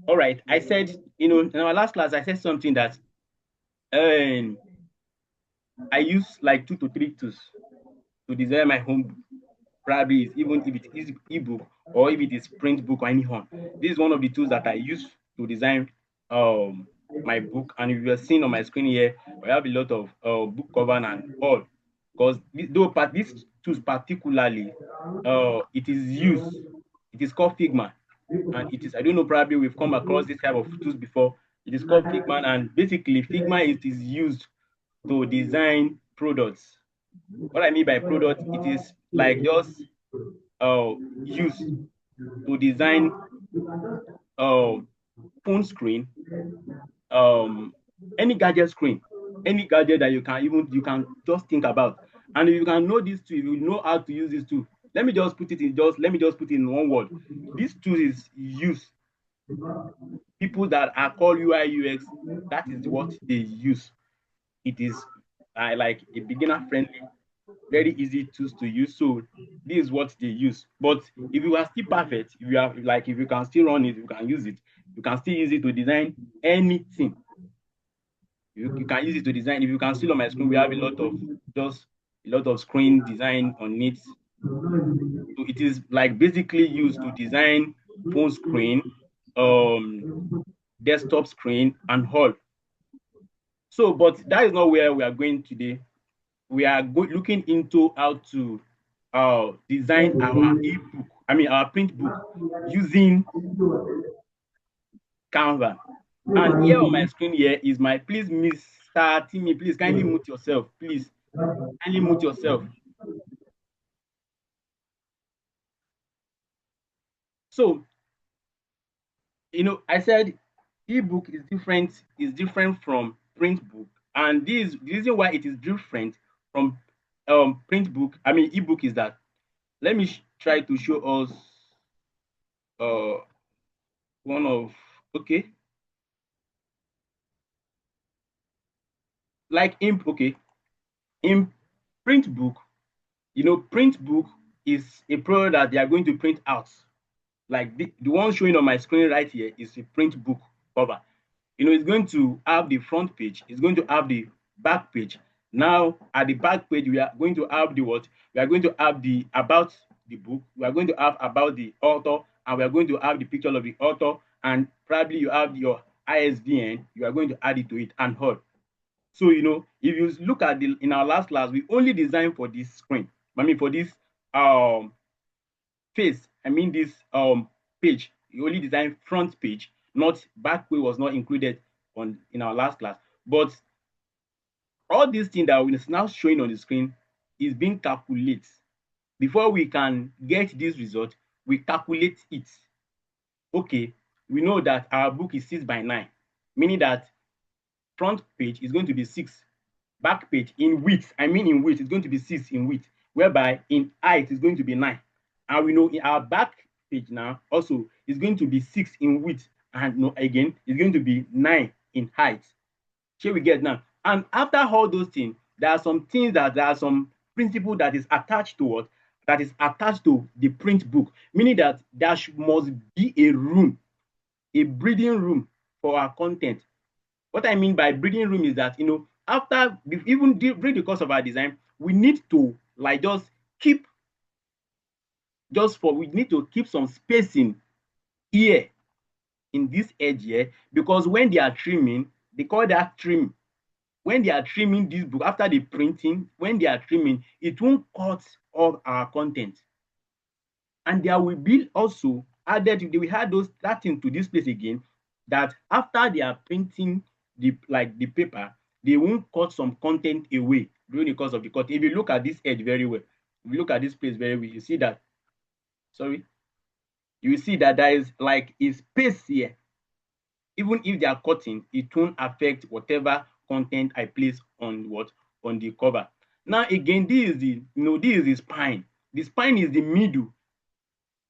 All right. I said, in our last class, I said something that um, I use like 2 to 3 tools to design my home book. Probably even if it is ebook or if it is print book or anyone. This is one of the tools that I use to design um my book. And if you are seeing on my screen here, I have a lot of book cover and all. Because these tools particularly, it is used. It is called Figma, and it is, I don't know, probably we've come across this type of tools before. It is called Figma, and basically Figma it is used to design products. What I mean by product, it is like just used to design uh, phone screen, um, any gadget screen, any gadget that you can just think about. And if you can know this tool, if you know how to use this tool, let me just put it in one word. This tool is used. People that are called UI UX, that is what they use. It is like a beginner friendly, very easy tools to use. So this is what they use. But if you are still perfect, if you are like if you can still run it, you can use it. You can still use it to design anything. You can use it to design. If you can see on my screen, we have just a lot of screen design on it. So it is like basically used to design phone screen, um, desktop screen, and all. So, but that is not where we are going today. We are looking into how to design our ebook, I mean our print book using Canva. And here on my screen here is my, please, Mr. Timmy, please kindly mute yourself. Please kindly mute yourself. So, I said ebook is different from print book. And this the reason why it is different from print book, I mean ebook, is that let me try to show us uh one of okay like in okay in print book, print book is a product that they are going to print out. Like the one showing on my screen right here is a print book cover. It's going to have the front page, it's going to have the back page. Now at the back page, we are going to have the what? We are going to have the about the book, we are going to have about the author, and we are going to have the picture of the author, and probably you have your ISBN, you are going to add it to it and all. So, if you look at in our last class, we only designed for this screen. I mean, for this um face. I mean, this page. We only designed front page, not back page was not included on in our last class. But all these things that is now showing on the screen is being calculated. Before we can get this result, we calculate it. Okay, we know that our book is 6 by 9, meaning that front page is going to be 6, back page in width, I mean in width, is going to be 6 in width, whereby in height is going to be 9. And we know in our back page now also is going to be 6 in width, and no, again, it's going to be 9 in height. Shall we get now? And after all those things, there are some principle that is attached to what? That is attached to the print book, meaning that there must be a room, a breathing room for our content. What I mean by breathing room is that, after even during the course of our design, we need to like keep we need to keep some spacing here in this edge here, because when they are trimming, they call that trim. When they are trimming this book after the printing, when they are trimming, it won't cut all our content. And there will be also added, they will add that thing to this place again, that after they are printing the paper, they won't cut some content away during the course of the cut. If you look at this edge very well, if you look at this place very well, you see that, sorry, you will see that there is like a space here. Even if they are cutting, it won't affect whatever content I place on the cover. Now again, this is the spine. The spine is the middle,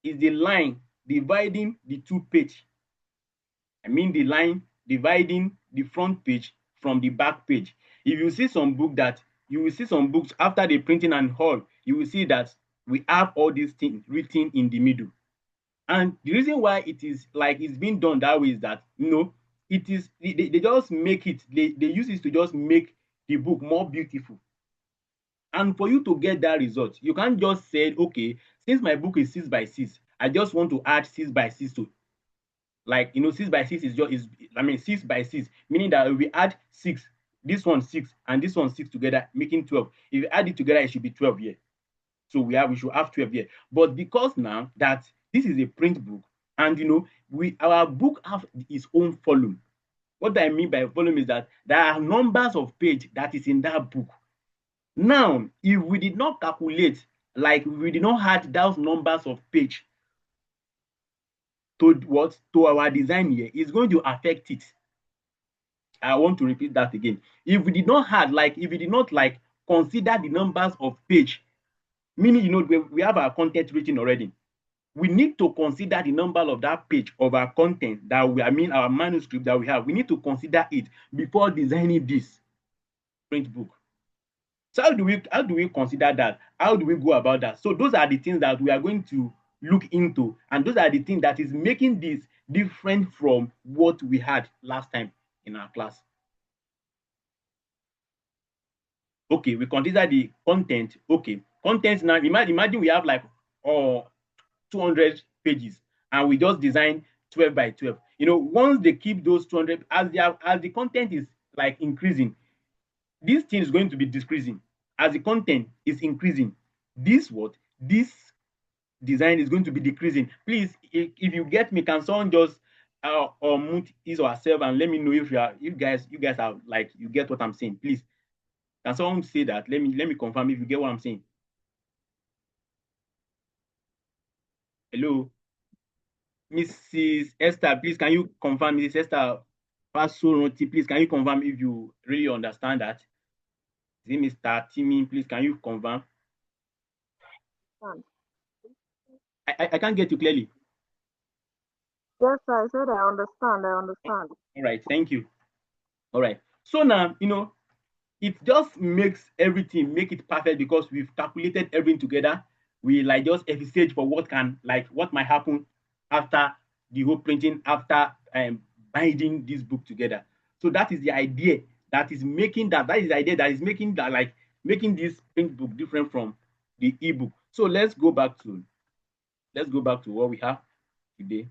is the line dividing the two page. I mean the line dividing the front page from the back page. If you see some book that you will see some books after the printing and all, you will see that we have all these things written in the middle. And the reason why it is like it's being done that way is that, it is they just make it, they use it to just make the book more beautiful. And for you to get that result, you can't just say, okay, since my book is 6 by 6, I just want to add 6 by 6 to, like, 6 by 6 is just is I mean 6 by 6, meaning that we add 6, this one 6, and this one 6 together, making 12. If you add it together, it should be 12 here. So we should have 12 here. But because now that this is a print book, and our book have its own volume. What I mean by volume is that there are numbers of page that is in that book. Now, if we did not calculate, like we did not add those numbers of page to our design here, it's going to affect it. I want to repeat that again. If we did not consider the numbers of page, meaning we have our content written already, we need to consider the number of that page of our content that our manuscript that we have. We need to consider it before designing this print book. So how do we consider that? How do we go about that? So those are the things that we are going to look into, and those are the things that is making this different from what we had last time in our class. Okay, we consider the content. Okay, content now. Imagine we have like 200 pages, and we just design 12 by 12. Once they keep those 200, as the content is like increasing, this thing is going to be decreasing. As the content is increasing, this design is going to be decreasing. Please, if you get me, can someone just mute his or herself and let me know if you guys are like, you get what I'm saying? Please, can someone say that? Let me confirm if you get what I'm saying. Hello, Mrs. Esther, please, can you confirm? Mrs. Esther Pasoroti, please, can you confirm if you really understand that? Is it Mr. Timmy? Please, can you confirm? I can't get you clearly. Yes, I said I understand. All right, thank you. All right. So now, it just makes everything, make it perfect, because we've calculated everything together. We like just envisage for what might happen after the whole printing, after binding this book together. So that is the idea that is making making this print book different from the ebook. So let's go back to what we have today.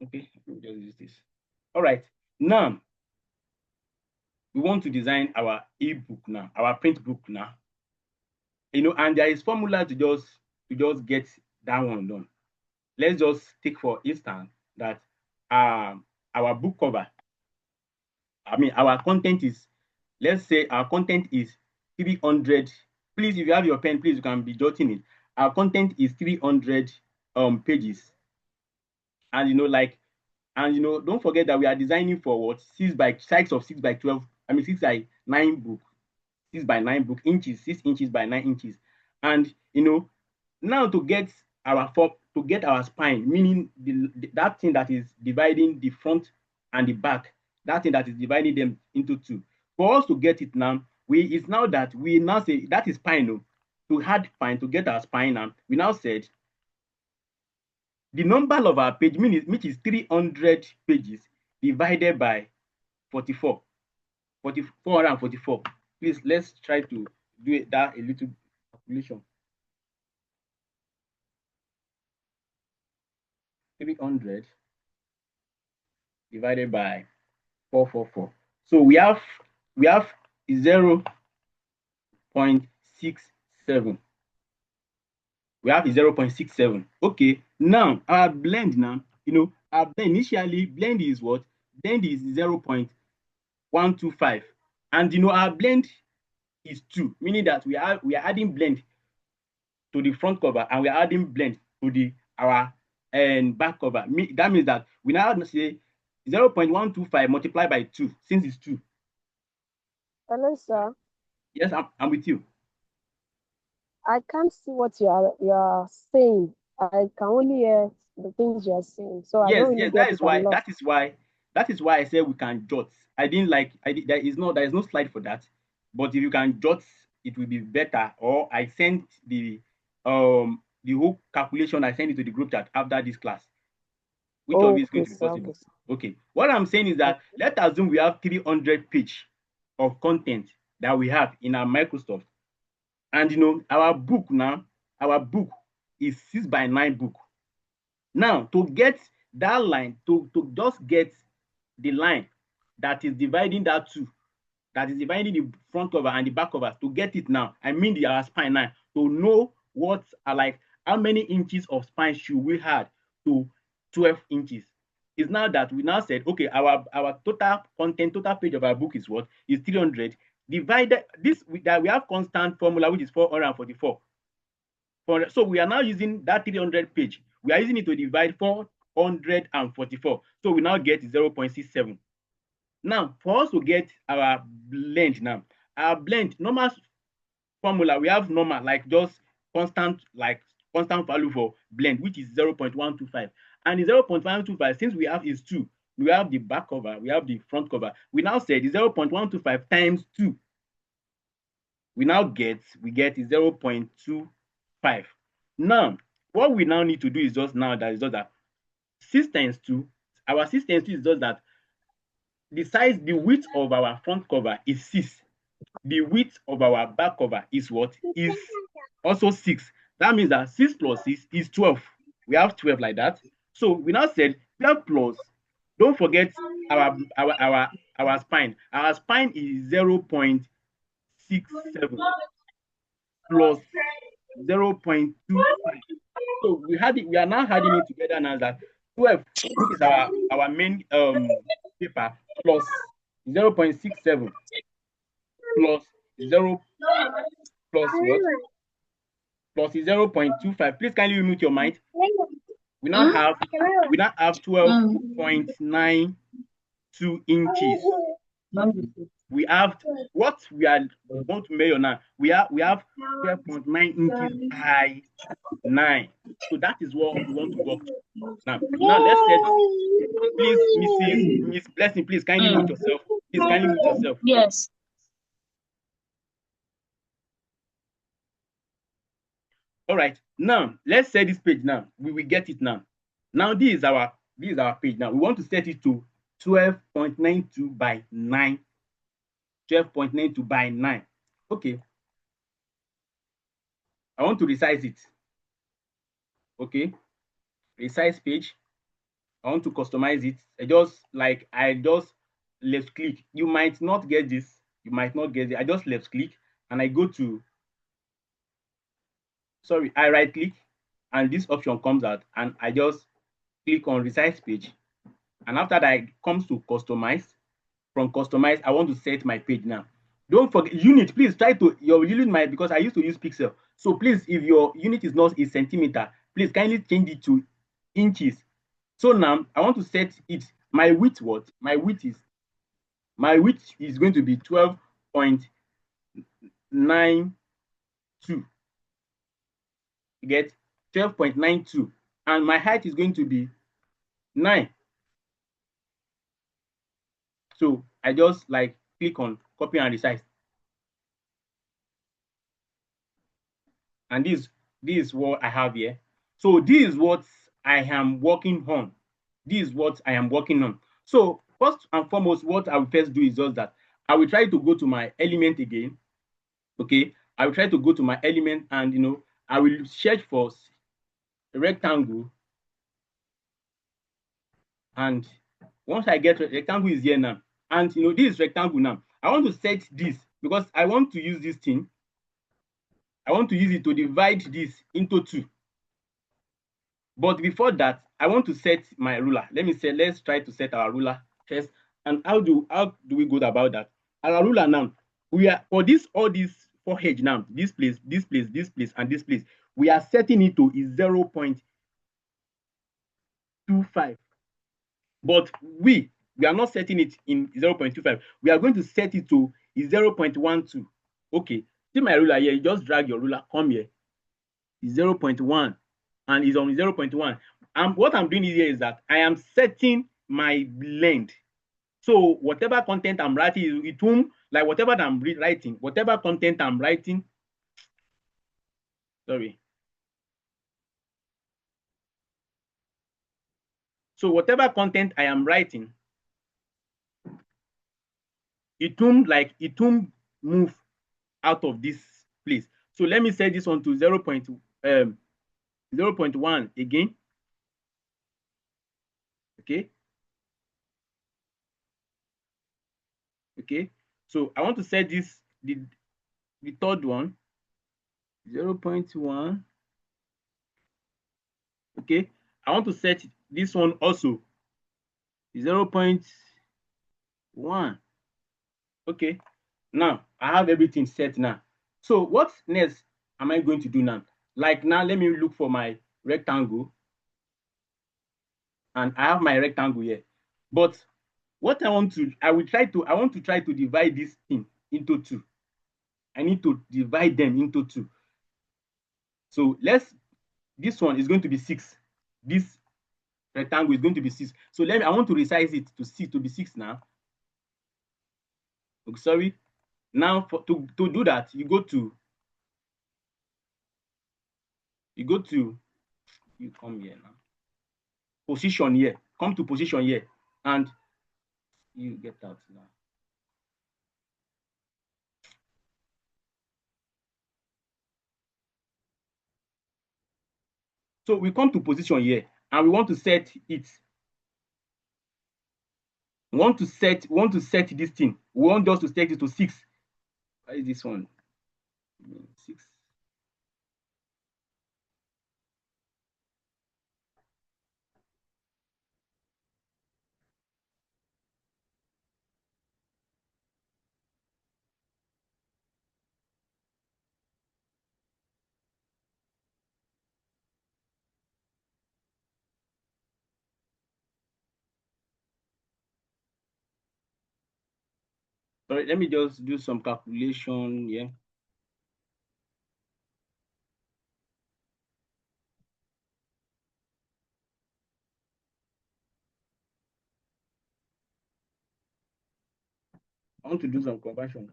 Okay, let me just use this. All right. Now we want to design our ebook now, our print book now. And there is formula to just get that one done. Let's just take for instance that our book cover. Our content is, let's say our content is 300. Please, if you have your pen, please, you can be jotting it. Our content is 300 pages, and don't forget that we are designing for what, 6 by 12. 6 by 9 book, 6 by 9 book inches, 6 inches by 9 inches. And now to get our spine, meaning that thing that is dividing the front and the back, that thing that is dividing them into two. For us to get it now, it's now that we now say that is spine. To add spine, to get our spine now, we now said the number of our page, which is 300 pages divided by 44. 444. Please, let's try to do that a little calculation. 300 divided by 444. So we have 0.67. We have 0.67. Okay. Now our blend our blend initially, blend is what? Blend is 0.125. And our blend is 2, meaning that we are adding blend to the front cover, and we are adding blend to our back cover. That means that we now say 0.125 multiplied by 2, since it's 2. Hello, sir. Yes, I'm with you. I can't see what you are saying. I can only hear the things you are saying, so I Yes, don't really yes, get it. I'm lost. that is why I said we can jot. There is no slide for that. But if you can jot, it will be better. Or I sent the whole calculation, I sent it to the group chat after this class. Which of it is going Okay, to be sir. possible? Okay, sir. Okay. What I'm saying is that Okay. let's assume we have 300 page of content that we have in our Microsoft. And our book is 6x9 book. Now, to get that line, to just get the line that is dividing that two, that is dividing the front cover and the back cover, to get it now, I mean our spine now, to know what are like how many inches of spine should we have to 12 inches. Is now that we now said, okay, our total content, total page of our book is what? Is 300. Divided this that we have constant formula, which is 444. So we are now using that 300 page. We are using it to divide 444. So we now get 0.67. Now, for us to get our blend now, our blend, normal formula, we have normal, like just constant value for blend, which is 0.125. And the 0.125, since we have is 2, we have the back cover, we have the front cover. We now say the 0.125 times 2. We get 0.25. Now, what we now need to do is just that 6 times 2, our 6 times 2 is just that the width of our front cover is 6. The width of our back cover is what? Is also 6. That means that 6 plus 6 is 12. We have 12 like that. So we now said 12 plus, don't forget our spine. Our spine is 0.67 plus 0.25. So we are now adding it together now that 12, which is our main paper, plus 0.67 plus 0 plus what? Plus 0.25. Please kindly mute your mic. We now have 12.92 inches. We have what we are going to measure now. We have 12.9 inches by 9. So that is what we want to work to. Now let's set. Please, Miss Blessing, please kindly mute yourself. Please kindly mute yourself. Yes. All right. Now let's set this page. Now we will get it now. Now this is our page. Now we want to set it to 12.92 by 9. 12.92 by 9. Okay. I want to resize it. Okay. Resize page. I want to customize it. I just left click. You might not get this. You might not get it. I just left click and I go to, sorry, I right click and this option comes out and I just click on resize page. And after that, it comes to customize. From customize, I want to set my page now. Don't forget unit. Please try to your unit because I used to use pixel. So please, if your unit is not a centimeter, please kindly change it to inches. So now I want to set it. My width what? My width is going to be 12.92. You get 12.92, and my height is going to be 9. So I just click on copy and resize. And this is what I have here. So this is what I am working on. This is what I am working on. So first and foremost, what I will first do is just that I will try to go to my element again. Okay, I will try to go to my element and I will search for a rectangle. And once I get rectangle is here now, and this rectangle now, I want to set this because I want to use this thing. I want to use it to divide this into 2. But before that, I want to set my ruler. Let's try to set our ruler first. And how do we go about that? Our ruler now, we are for all these 4 edge now, this place, this place, this place, and this place, we are setting it to is 0.25. But we We are not setting it in 0.25. We are going to set it to 0.12. Okay. See my ruler here. You just drag your ruler. Come here. 0.1 and it's on 0.1. And what I'm doing here is that I am setting my blend. So whatever content I'm writing, it will, like whatever I'm writing, whatever content I'm writing, sorry. So whatever content I am writing, it won't move out of this place. So let me set this one to 0.1 again. Okay. Okay. So I want to set this, the third one, 0.1. Okay. I want to set this one also 0.1. Okay. Now I have everything set now. So what next am I going to do now? Like now, let me look for my rectangle. And I have my rectangle here. But what I want to try to divide this thing into two. I need to divide them into two. So this one is going to be 6. This rectangle is going to be 6. So I want to resize it to be 6 now. Oh, sorry. Now to do that, you come here now. Position here. Come to position here. And you get out now. So we come to position here and we want to set it. We want to set this thing. We want just to set it to 6. Why is this one? 6. Sorry, let me just do some calculation here. I want to do some conversion.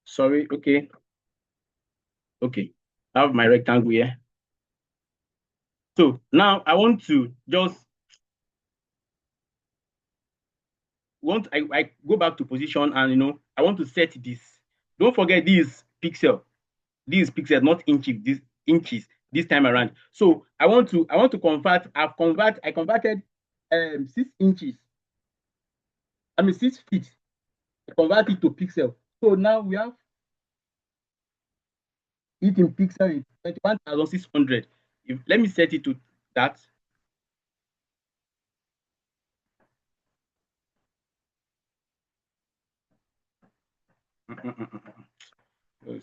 Sorry, okay. Okay. I have my rectangle here. So now I want to just I go back to position and I want to set this. Don't forget this pixel. This pixel, not inches, this inches this time around. So I want to convert, I converted 6 inches. I mean 6 feet. I convert it to pixel. So now we have it in pixel is 21,600. Let me set it to that. Okay,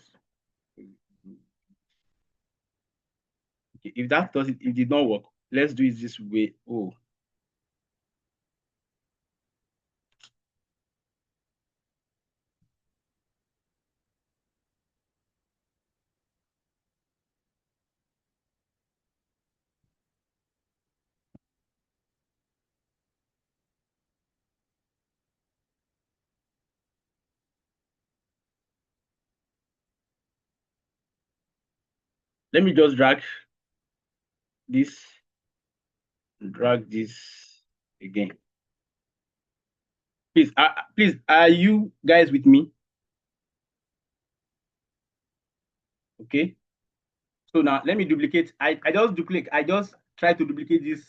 if that does it did not work. Let's do it this way. Oh, let me just drag this again. Please, are you guys with me? Okay. So now let me duplicate. I just try to duplicate this.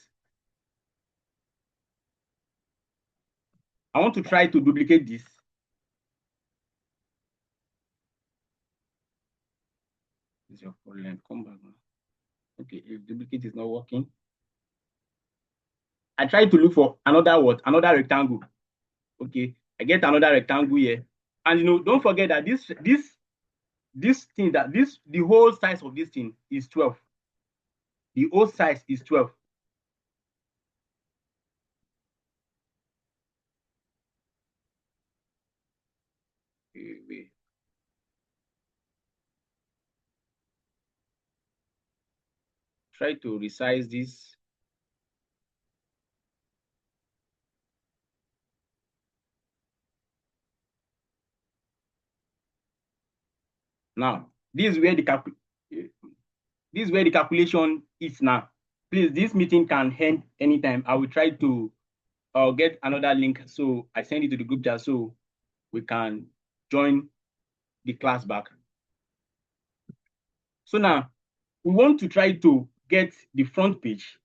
I want to try to duplicate this. your problem? Come back now. Okay, if duplicate is not working, I try to look for another what? Another rectangle. Okay, I get another rectangle here. And don't forget that this thing that the whole size of this thing is 12. The whole size is 12. Wait. Try to resize this. Now, this is where the calculation is now. Please, this meeting can end anytime. I will try to get another link. So I send it to the group chat so we can join the class back. So now we want to try to get the front page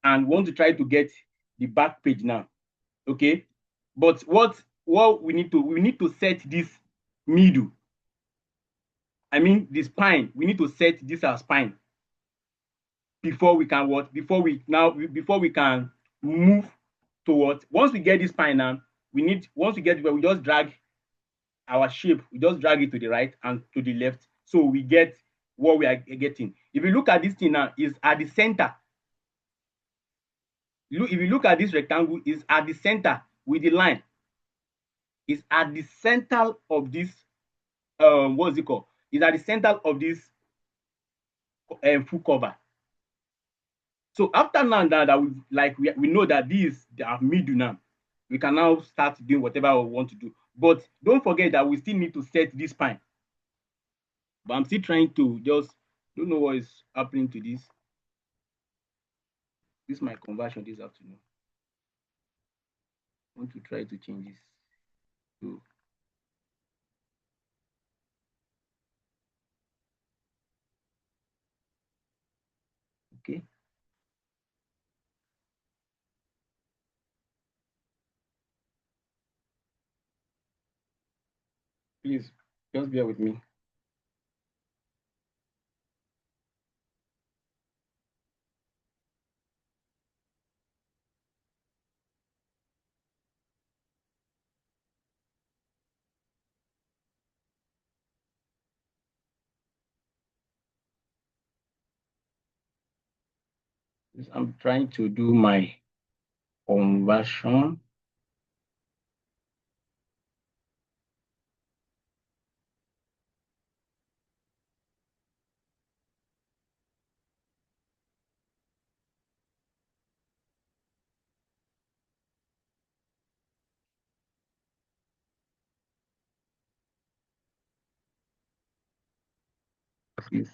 and want to try to get the back page now. Okay. But what we need to set this middle. I mean the spine. We need to set this as spine before we can what? Before we can move to what? Once we get this spine now, once we get it, we just drag our shape, we just drag it to the right and to the left. So we get what we are getting. If you look at this thing now, is at the center. If you look at this rectangle, is at the center with the line. Is at the center of this, what's it called? Is at the center of this full cover. So after now that we know that these are middle now, we can now start doing whatever we want to do. But don't forget that we still need to set this spine. But I'm still trying to just don't know what is happening to this. This is my conversion this afternoon. I want to try to change this. So okay. Please just bear with me. I'm trying to do my conversion. Please.